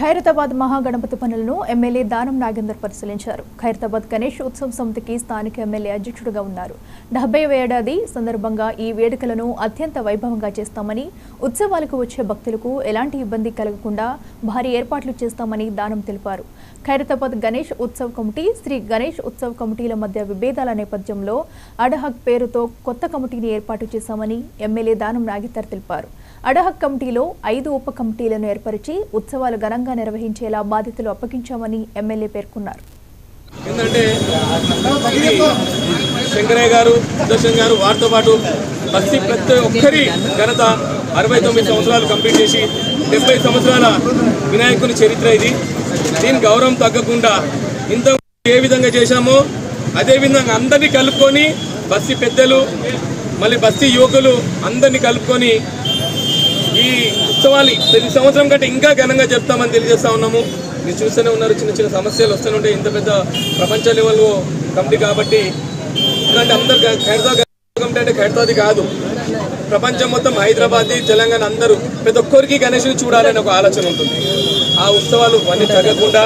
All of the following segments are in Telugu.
ఖైరతాబాద్ మహాగణపతి పనులను ఎమ్మెల్యే దానం నాగేందర్ పరిశీలించారు. ఖైరతాబాద్ గణేష్ ఉత్సవ సమితికి స్థానిక ఎమ్మెల్యే అధ్యక్షుడిగా ఉన్నారు. 70వ ఏడాది సందర్భంగా ఈ వేడుకలను అత్యంత వైభవంగా చేస్తామని, ఉత్సవాలకు వచ్చే భక్తులకు ఎలాంటి ఇబ్బంది కలగకుండా భారీ ఏర్పాట్లు చేస్తామని దానం తెలిపారు. ఖైరతాబాద్ గణేష్ ఉత్సవ్ కమిటీ, శ్రీ గణేష్ ఉత్సవ్ కమిటీల మధ్య విభేదాల నేపథ్యంలో అడహక్ పేరుతో కొత్త కమిటీని ఏర్పాటు చేశామని ఎమ్మెల్యే దానం నాగేందర్ తెలిపారు. అడహక్ కమిటీలో 5 ఉప కమిటీలను ఏర్పరిచి ఉత్సవాలు ఘనంగా నిర్వహించేలా బాధ్యతలు అప్పగించామని ఎమ్మెల్యే పేర్కొన్నారు. శంకరయ్య గారు, సుదర్శన్ గారు, వారితో పాటు బస్తీ ప్రతి ఒక్కరి ఘనత 69 సంవత్సరాలు కంప్లీట్ చేసి 70 సంవత్సరాల వినాయకుని చరిత్ర ఇది. దీని గౌరవం తగ్గకుండా ఇంత ఏ విధంగా చేశామో అదే విధంగా అందరినీ కలుపుకొని బస్తీ పెద్దలు మళ్ళీ బస్తీ యువకులు అందరినీ కలుపుకొని ఈ ఉత్సవాలు ప్రతి సంవత్సరం కంటే ఇంకా ఘనంగా జరుపుతామని తెలియజేస్తా ఉన్నాము. మీరు చూస్తూనే ఉన్నారు, చిన్న చిన్న సమస్యలు వస్తూనే ఉంటాయి. ఇంత పెద్ద ప్రపంచ లెవెల్లో కమిటీ కాబట్టి ఎందుకంటే అందరు ఖైరతాబాద్ కమిటీ అంటే ఖైరతాబాద్ కాదు, ప్రపంచం మొత్తం హైదరాబాద్, తెలంగాణ అందరూ ప్రతి ఒక్కరికి గణేష్ని చూడాలని ఒక ఆలోచన ఉంటుంది. ఆ ఉత్సవాలు అన్నీ తగ్గకుండా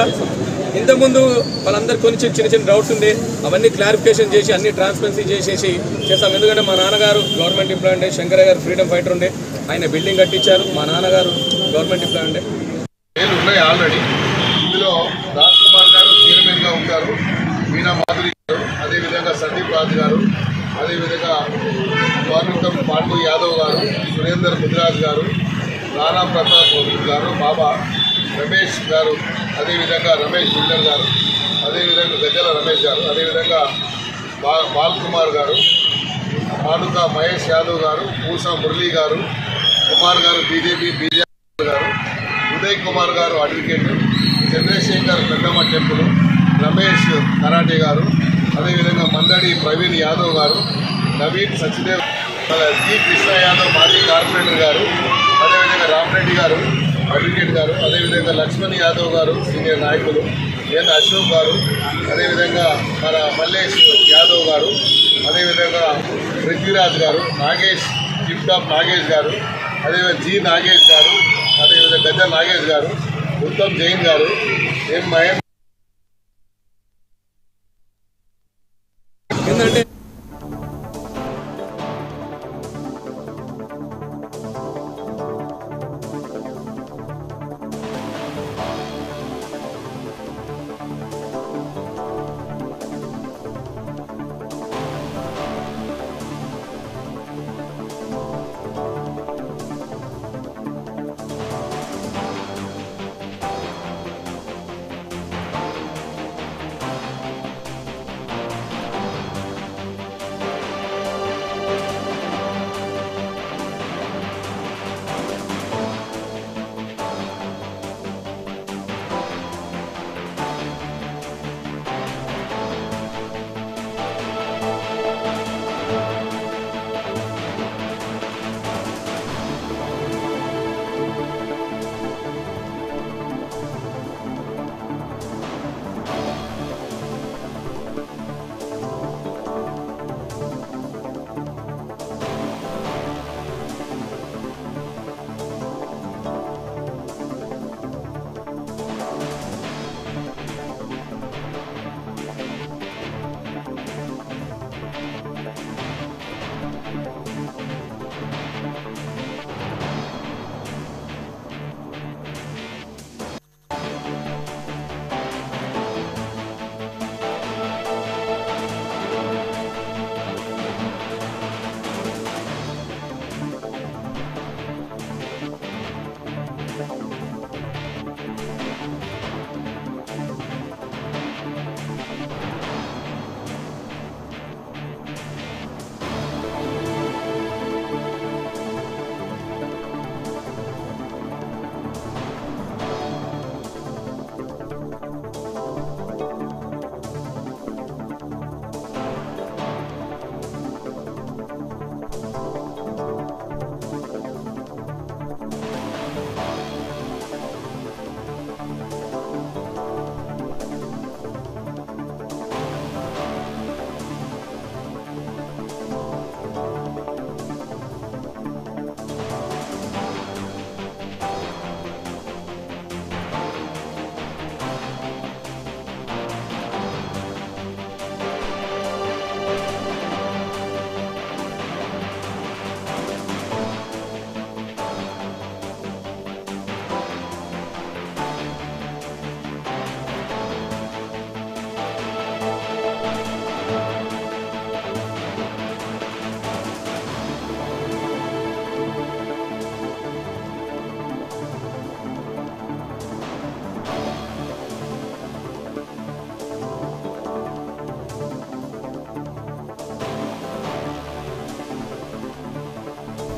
ఇంతకుముందు వాళ్ళందరూ కొన్ని చిన్న చిన్న డౌట్స్ ఉండే అవన్నీ క్లారిఫికేషన్ చేసి అన్ని ట్రాన్స్పరెన్సీ చేసేసి చేస్తాం. ఎందుకంటే మా నాన్నగారు గవర్నమెంట్ ఎంప్లాయ్ ఉండే, శంకరయ్య గారు ఫ్రీడమ్ ఫైటర్ ఉండే, ఆయన బిల్డింగ్ కట్టించారు. మా నాన్నగారు గవర్నమెంట్ ఎంప్లాయ్ ఉండే ఉన్నాయి ఆల్రెడీ. ఇందులో రాజ్ కుమార్ గారు చైర్మన్గా ఉంటారు, మీనా మాధురి గారు, అదేవిధంగా సందీప్ రాజు గారు, అదేవిధంగా స్వాతంత్రం పాండు యాదవ్ గారు, సురేందర్ ముదిరాజ్ గారు, రాణా ప్రతాప్ గారు, బాబా రమేష్ గారు, అదేవిధంగా రమేష్ బిల్డర్ గారు, అదేవిధంగా గజల రమేష్ గారు, అదేవిధంగా బాల్ కుమార్ గారు, మానుక మహేష్ యాదవ్ గారు, పూసా మురళీ గారు, కుమార్ గారు బీజేపీ గారు, ఉదయ్ కుమార్ గారు అడ్వకేట్, చంద్రశేఖర్ పెద్దమ్మ టెంపుల్, రమేష్ కరాటే గారు, అదేవిధంగా మందడి ప్రవీణ్ యాదవ్ గారు, నవీన్ సచిదేవ్, జి కృష్ణ యాదవ్ మాజీ కార్పొరేటర్ గారు, అదేవిధంగా రామరెడ్డి గారు అడ్వకేట్ గారు, అదేవిధంగా లక్ష్మణ్ యాదవ్ గారు సీనియర్ నాయకులు, ఎన్ అశోక్ గారు, అదేవిధంగా మన మల్లేష్ యాదవ్ గారు, అదేవిధంగా పృథ్వీరాజ్ గారు, నాగేష్ టిప్ టాప్ నాగేష్ గారు, అదేవిధంగా జి నాగేష్ గారు, అదేవిధంగా గజ నాగేష్ గారు, ఉత్తమ్ జైన్ గారు, ఎం మహేంద్ర